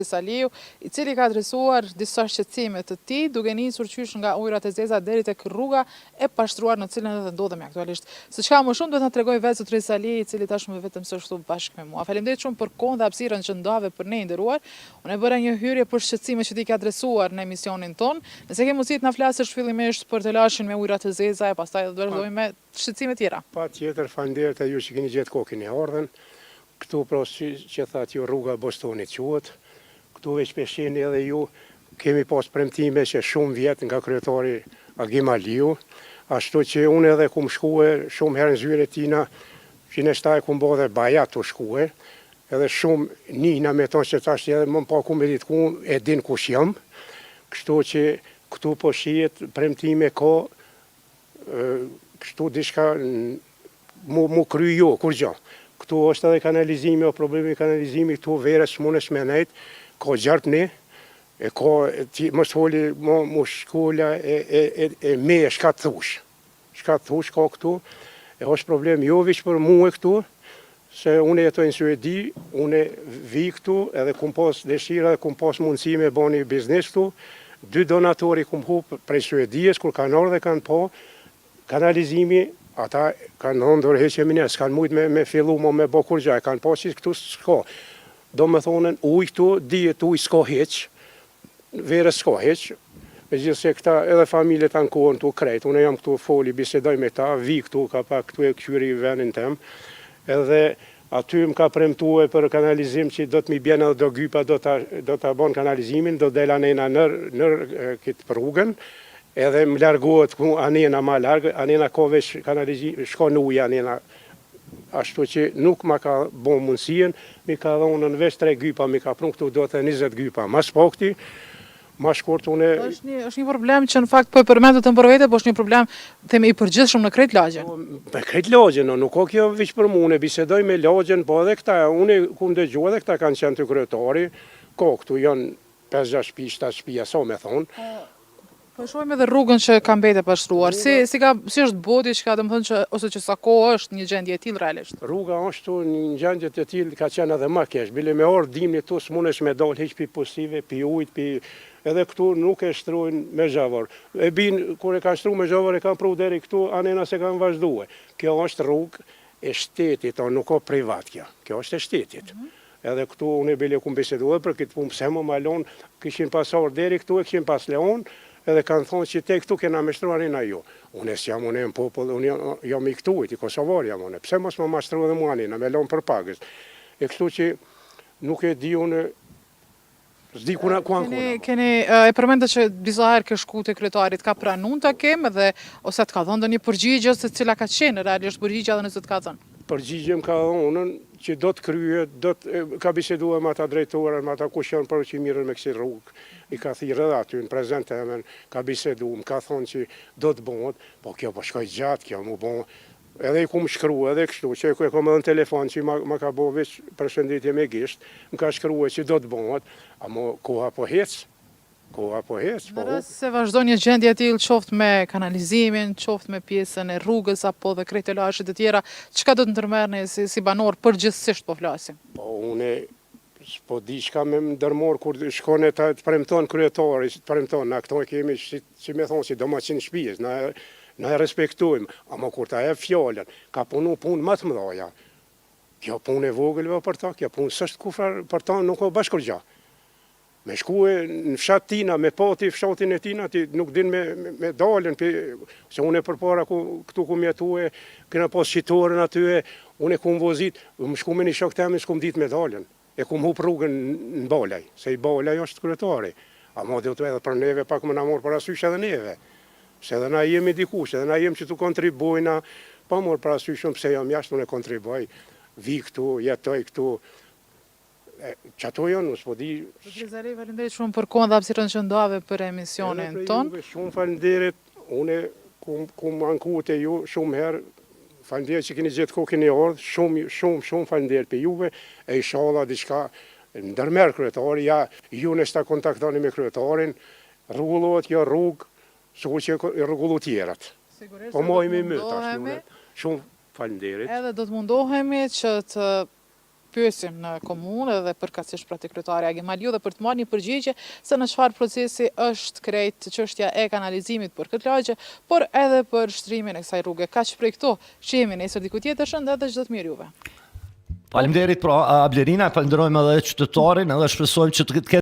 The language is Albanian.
Saliu, I cili ka adresuar disa shqetësime të tij, duke nisur qysh nga ujërat e zeza deri tek rruga e pashtruar në cilën edhe ndodhemi aktualisht. Së çka më shumë duhet na tregoj vetë zotëri Sali, I cili tashmë vetëm së ashtu bashkë me mua. Faleminderit shumë për kohën dhe hapësirën që ndave për ne nderuar. Unë bëra një hyrje për shqetësimet që ti ke adresuar në emisionin ton. Nëse ke mundësi të na flasësh fillimisht për telashin me ujërat e zeza e pastaj do të vazhdojmë me shqetësime tjera. Patjetër, faleminderit ju që keni gjetë kokën e ardhën. Këtu pra që thatë ju rruga Bostonit quhet. Këtu veç peshqeni edhe ju kemi pas premtime që shumë vjetë nga kryetari Agim Aliu, ashtu që unë edhe kum shkue shumë herë në zyre tina, që në shtaj kum bo dhe baja të shkue, edhe shumë nina me tonë që tash edhe më pa ku me ditë ku e din kush jam, kështu që këtu po shihet premtime ka, kështu dishka mu kry jo, kur gjo. Këtu është edhe kanalizimi, o problemi kanalizimi këtu verës mune shmenejt, ka gjarpni, ka më shkoli më shkolla e me shkatë thush. Shkatë thush ka këtu, e është problem jo vish për mu e këtu, se unë jetoj në Suedi, unë vi këtu, edhe kum pas dëshira, kum pas mundësi me bani biznes këtu, 2 donatori kum hu prej Suedijes, kur kanë ardhe kanë po, kanalizimi, ata kanë hëndër heqemi njerë, s'kanë mujtë me fillu me bo kur gjaj, kanë po që këtu s'ka. Do me thonen uj këtu, dijet uj s'ka heq, verës s'ka heq, me gjithë se këta edhe familje të në kohën të krejt, unë jam këtu foli, bisedoj me ta, vi këtu, ka pa këtu e këqyri venin tem, edhe aty më ka premtue për kanalizim që do të mi bjene edhe do gypa, do të bon kanalizimin, do dela nejna nër këtë rrugën, edhe më largohet ku anena ma largë, anena ka vesh kanalizim, shko në uj anena, ashtu që nuk ma ka bo mundësien, mi ka dhonë në vesh 3 gypa, mi ka prun këtu do të 20 gypa. Mas pakti, ma shkurt une... është një problem që në fakt po e përmendet të mbërvete, po është një problem themi I përgjithshëm në krejt lagjen. Me krejt lagjen, nuk ka kjo vish për mu, une bisedoj me lagjen, po edhe këta, une ku më dëgjua edhe këta kanë qenë të kryetari, ka këtu janë 5-6 shtëpi, 7 shtëpia, sa me thonë. Po shohim edhe rrugën që ka mbetë e pashtruar. Si është bodi që ka dëmë thënë që ose që sa kohë është një gjendje e tillë realisht? Rruga është një gjendje të tillë ka qenë edhe më keq. Bile me orë dimni tu s'munesh me dal hiç pi posive, pi ujit, edhe këtu nuk e shtrojnë me zhavar. E bin kur e kanë shtruar me zhavar e kanë pru deri këtu anena se kanë vazhduar. Kjo është rrugë e shtetit, nuk ka privat kjo. Kjo është e shtetit. Edhe këtu unë bile kum biseduar për këtë punë, pse më malon kishin pasur deri këtu e kishin pas leon. Edhe kanë thonë që te këtu kena me shtruar anina jo. Unë s'jam unë në popull, unë jam I këtuit, I Kosovar jam unë. Pse mos më mashtru edhe mu anina, me lonë për pagës. E kështu që nuk e di unë, s'di ku anë. Keni e përmendë që disa herë ke shku te kryetarit, ka pranun ta kem edhe ose të ka dhënë ndonjë përgjigje se cila ka qenë realisht përgjigja dhe nëse të ka thënë? Përgjigje më ka dhënë që do të kryet, ka biseduar me ata drejtorën, me ata kush janë për që mirën me kësi rrugë. I ka thirrë edhe aty në prezent temen, ka bisedu, më ka thonë që do të bëhet, po kjo po shkoj gjatë, kjo mu bëhet. Edhe I kum shkru edhe kështu, që e kom edhe në telefon që ma ka bo veç përshëndetje me gisht, më ka shkru që do të bëhet, amo koha po hec. Në rast se vazhdo një gjendje e tillë qoftë me kanalizimin, qoftë me pjesën e rrugës apo dhe krejt lagjet e tjera, çka do të ndërmerrni si banor përgjithsisht po flasim? Po unë po di çka me ndërmor kur shkon e të premton kryetari, të premton, na këto kemi si me thonë si domaçin shtëpisë, na e respektojmë, ama kur ta e fjalën, ka punu punë më të mëdha. Kjo punë e vogël për ta, kjo punë s'është kufar për ta, nuk ka bashkërgja. Me shkue në fshat tina, me pati fshatin e tina, ti nuk din me dalën, se unë e përpara këtu ku mjetue, këna pas qitorën aty, unë e kum vozit, më shku me një shok temi, s'kum dit me dalën, e kum hup rrugën në Balaj, se I Balaj është kryetari, ama dhe të edhe për neve pak më na morë parasysh edhe neve, se edhe na jemi dikush, edhe na jemi që tu kontribujna, pa morë parasyshëm pse jam jashtë, unë e kontribuaj, vi këtu, jetoj këtu, që ato janë, s'po di... Zotëri, falenderit shumë për kohën dhe hapësirën që ndave për emisionin ton. Shumë falenderit, une kum anku te ju shumë herë, falenderit që keni gjithë kohë keni ardhë, shumë falenderit për juve, e inshallah diçka ndërmerr kryetari, ja ju në sta kontaktoni me kryetarin, rregullohet kjo rrugë, sikur që rregullu tjerat. Po mojmë më tash, shumë falenderit. Edhe do të mundohemi që të pyesim në komunë edhe përkatësisht pra te kryetari Agimalju dhe për të marrë një përgjigje se në çfarë procesi është krejt çështja e kanalizimit për këtë lagje, por edhe për shtrimin e kësaj rruge. Kaq prej këto që jemi nesër diku tjetër, shëndet dhe çdo të mirë juve. Faleminderit pra Blerina, falenderojmë edhe qytetarin, edhe shpresojmë që të ketë